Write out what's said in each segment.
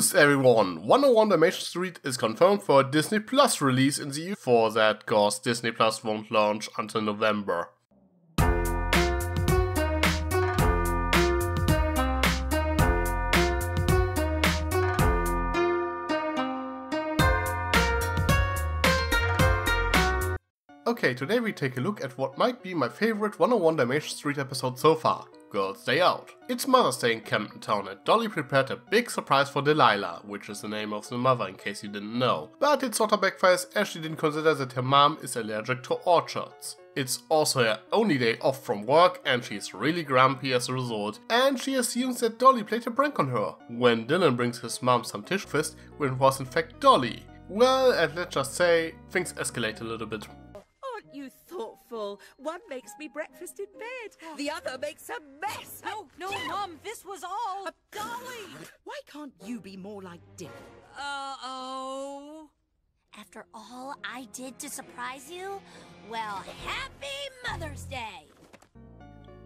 News everyone! 101 Dalmatian Street is confirmed for a Disney Plus release in the EU. For that cause, Disney Plus won't launch until November. Okay, today we take a look at what might be my favorite 101 Dalmatian Street episode so far, Girls' Day Out. It's Mother's Day in Camden Town and Dolly prepared a big surprise for Delilah, which is the name of the mother in case you didn't know. But it sorta backfires as she didn't consider that her mom is allergic to orchards. It's also her only day off from work and she's really grumpy as a result, and she assumes that Dolly played a prank on her, when Dylan brings his mom some tissue fist when it was in fact Dolly. Well, and let's just say, things escalate a little bit. You thoughtful. One makes me breakfast in bed. The other makes a mess. No, Mom, this was all Dolly. Why can't you be more like Dylan? Uh-oh. After all I did to surprise you? Well, happy Mother's Day!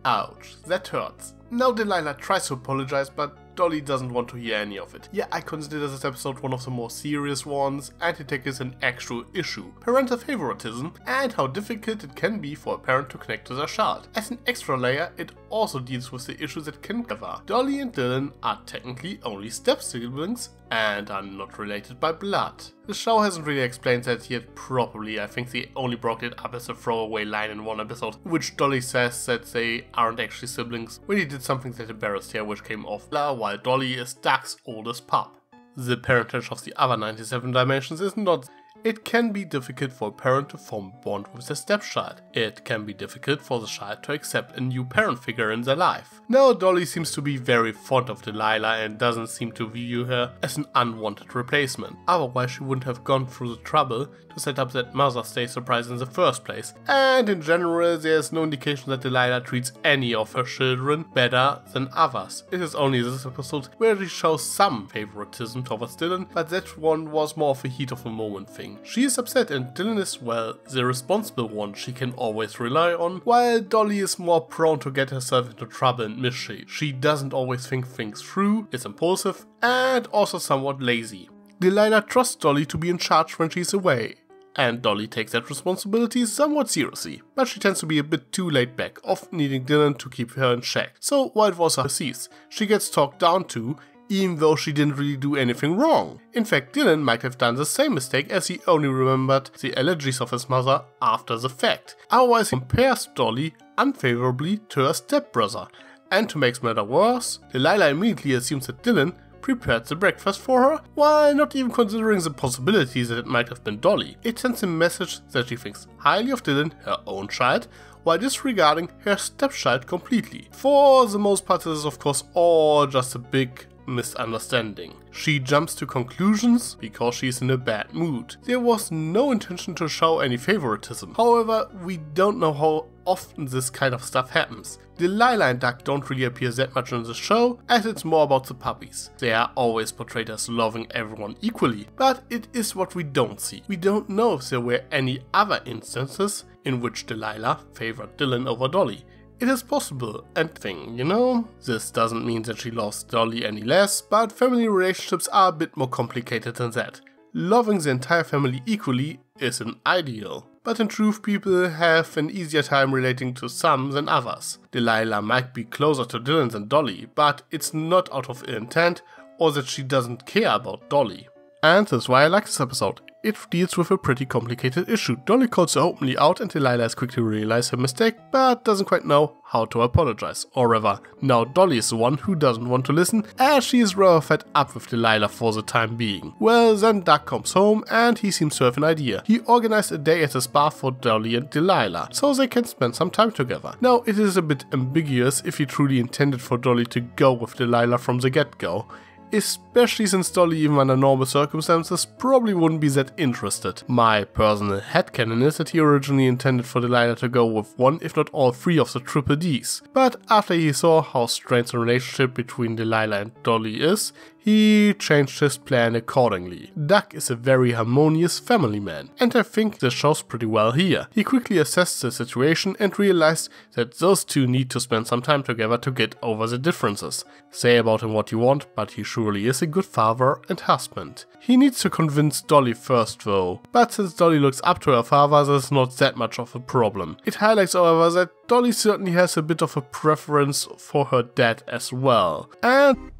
Ouch, that hurts. Now Delilah tries to apologize, but Dolly doesn't want to hear any of it. Yeah, I consider this episode one of the more serious ones, and it tackles an actual issue, parental favoritism, and how difficult it can be for a parent to connect to their child. As an extra layer, it also deals with the issues that can cover. Dolly and Dylan are technically only step-siblings, and are not related by blood. The show hasn't really explained that yet properly. I think they only brought it up as a throwaway line in one episode, in which Dolly says that they aren't actually siblings when he did something that embarrassed her, which came off while Dolly is Doug's oldest pup. The parentage of the other 97 Dalmatians is not. It can be difficult for a parent to form a bond with their stepchild. It can be difficult for the child to accept a new parent figure in their life. Now Dolly seems to be very fond of Delilah and doesn't seem to view her as an unwanted replacement. Otherwise she wouldn't have gone through the trouble to set up that Mother's Day surprise in the first place. And in general there's no indication that Delilah treats any of her children better than others. It is only this episode where she shows some favoritism towards Dylan, but that one was more of a heat of the moment thing. She is upset and Dylan is, well, the responsible one she can always rely on, while Dolly is more prone to get herself into trouble and mischief. She doesn't always think things through, is impulsive, and also somewhat lazy. Delilah trusts Dolly to be in charge when she's away, and Dolly takes that responsibility somewhat seriously, but she tends to be a bit too laid back, often needing Dylan to keep her in check. So while it was perceived, she gets talked down to, even though she didn't really do anything wrong. In fact, Dylan might have done the same mistake as he only remembered the allergies of his mother after the fact. Otherwise he compares Dolly unfavorably to her stepbrother, and to make matters worse, Delilah immediately assumes that Dylan prepared the breakfast for her, while not even considering the possibilities that it might have been Dolly. It sends a message that she thinks highly of Dylan, her own child, while disregarding her stepchild completely. For the most part this is of course all just a big misunderstanding. She jumps to conclusions because she's in a bad mood. There was no intention to show any favoritism. However, we don't know how often this kind of stuff happens. Delilah and Doug don't really appear that much in the show, as it's more about the puppies. They are always portrayed as loving everyone equally, but it is what we don't see. We don't know if there were any other instances in which Delilah favored Dylan over Dolly. It is possible, and thing, you know? This doesn't mean that she loves Dolly any less, but family relationships are a bit more complicated than that. Loving the entire family equally is an ideal, but in truth people have an easier time relating to some than others. Delilah might be closer to Dylan than Dolly, but it's not out of ill intent or that she doesn't care about Dolly. And that's why I like this episode. It deals with a pretty complicated issue. Dolly calls her openly out and Delilah is quick to realize her mistake, but doesn't quite know how to apologize. Or rather, now Dolly is the one who doesn't want to listen, as she is rather fed up with Delilah for the time being. Well, then Doug comes home and he seems to have an idea. He organized a day at the spa for Dolly and Delilah, so they can spend some time together. Now, it is a bit ambiguous if he truly intended for Dolly to go with Delilah from the get-go, especially since Dolly, even under normal circumstances, probably wouldn't be that interested. My personal headcanon is that he originally intended for Delilah to go with one, if not all three of the Triple Ds. But after he saw how strained the relationship between Delilah and Dolly is, he changed his plan accordingly. Doug is a very harmonious family man, and I think this shows pretty well here. He quickly assessed the situation and realized that those two need to spend some time together to get over the differences. Say about him what you want, but he surely is a good father and husband. He needs to convince Dolly first though, but since Dolly looks up to her father, there's not that much of a problem. It highlights however that Dolly certainly has a bit of a preference for her dad as well. And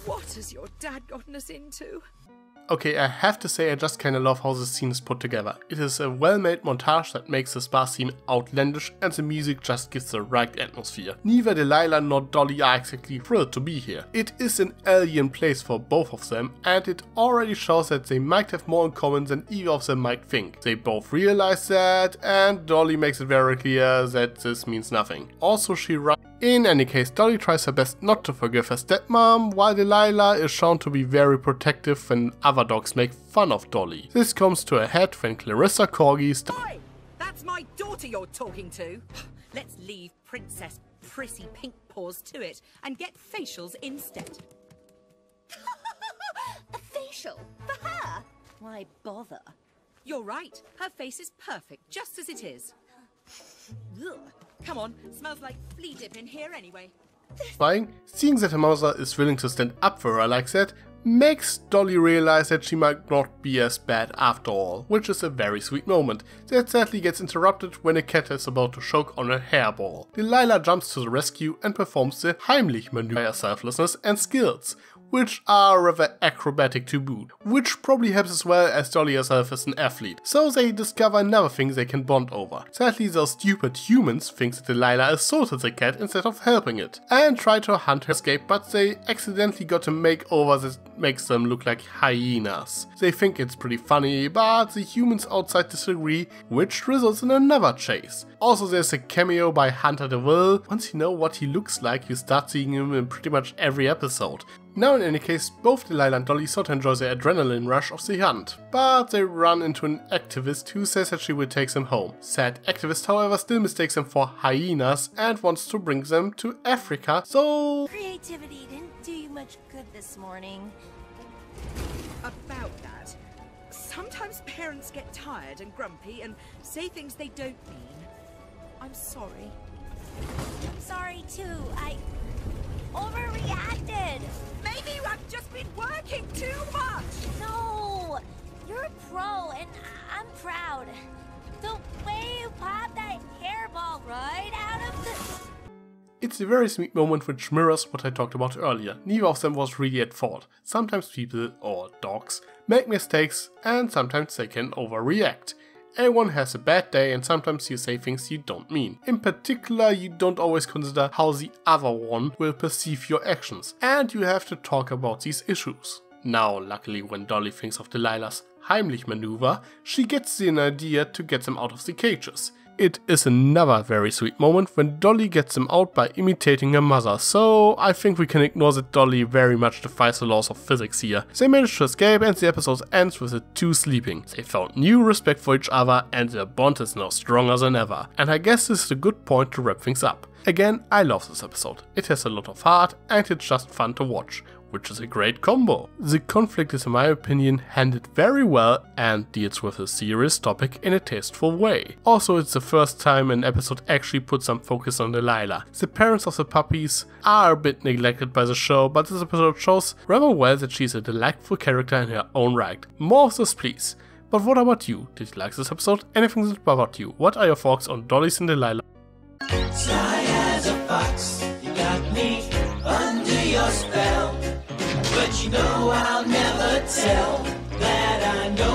What has your dad gotten us into? okay, I have to say I just kinda love how this scene is put together. It is a well-made montage that makes the spa seem outlandish and the music just gives the right atmosphere. Neither Delilah nor Dolly are exactly thrilled to be here. It is an alien place for both of them and it already shows that they might have more in common than either of them might think. They both realize that and Dolly makes it very clear that this means nothing. Also she in any case, Dolly tries her best not to forgive her stepmom, while Delilah is shown to be very protective when other dogs make fun of Dolly. This comes to a head when Clarissa Corgi Oi! That's my daughter you're talking to. Let's leave Princess Prissy Pink Paws to it and get facials instead. A facial for her. Why bother? You're right. Her face is perfect, just as it is. Ugh. Come on, smells like flea dip in here anyway. Seeing that her mother is willing to stand up for her like that makes Dolly realize that she might not be as bad after all, which is a very sweet moment that sadly gets interrupted when a cat is about to choke on a hairball. Delilah jumps to the rescue and performs the Heimlich maneuver by selflessness and skills, which are rather acrobatic to boot, which probably helps as well as Dolly herself is an athlete, so they discover another thing they can bond over. Sadly those stupid humans think that Delilah assaulted the cat instead of helping it, and try to hunt her escape, but they accidentally got a makeover that makes them look like hyenas. They think it's pretty funny, but the humans outside disagree, which results in another chase. Also there's a cameo by Hunter DeVille. Once you know what he looks like, you start seeing him in pretty much every episode. Now in any case, both Delilah and Dolly sort of enjoy the adrenaline rush of the hunt, but they run into an activist who says that she will take them home. Said activist however still mistakes them for hyenas and wants to bring them to Africa, so... Creativity didn't do you much good this morning. About that, sometimes parents get tired and grumpy and say things they don't mean. I'm sorry. I'm sorry too. I overreacted. Maybe I've just been working too much! No! You're a pro and I'm proud. The way you popped that hairball right out of the... It's a very sweet moment which mirrors what I talked about earlier. Neither of them was really at fault. Sometimes people, or dogs, make mistakes and sometimes they can overreact. Everyone has a bad day and sometimes you say things you don't mean. In particular, you don't always consider how the other one will perceive your actions, and you have to talk about these issues. Now, luckily when Dolly thinks of Delilah's Heimlich maneuver, she gets an idea to get them out of the cages. It is another very sweet moment when Dolly gets them out by imitating her mother, so I think we can ignore that Dolly very much defies the laws of physics here. They manage to escape and the episode ends with the two sleeping. They found new respect for each other and their bond is now stronger than ever. And I guess this is a good point to wrap things up. Again, I love this episode. It has a lot of heart and it's just fun to watch, which is a great combo. The conflict is in my opinion handled very well and deals with a serious topic in a tasteful way. Also it's the first time an episode actually puts some focus on Delilah. The parents of the puppies are a bit neglected by the show, but this episode shows rather well that she's a delightful character in her own right. More of this please. But what about you? Did you like this episode? Anything that bothered you? What are your thoughts on Dolly's and Delilah? Sly as a fox, you got me under your spell. But you know I'll never tell that I know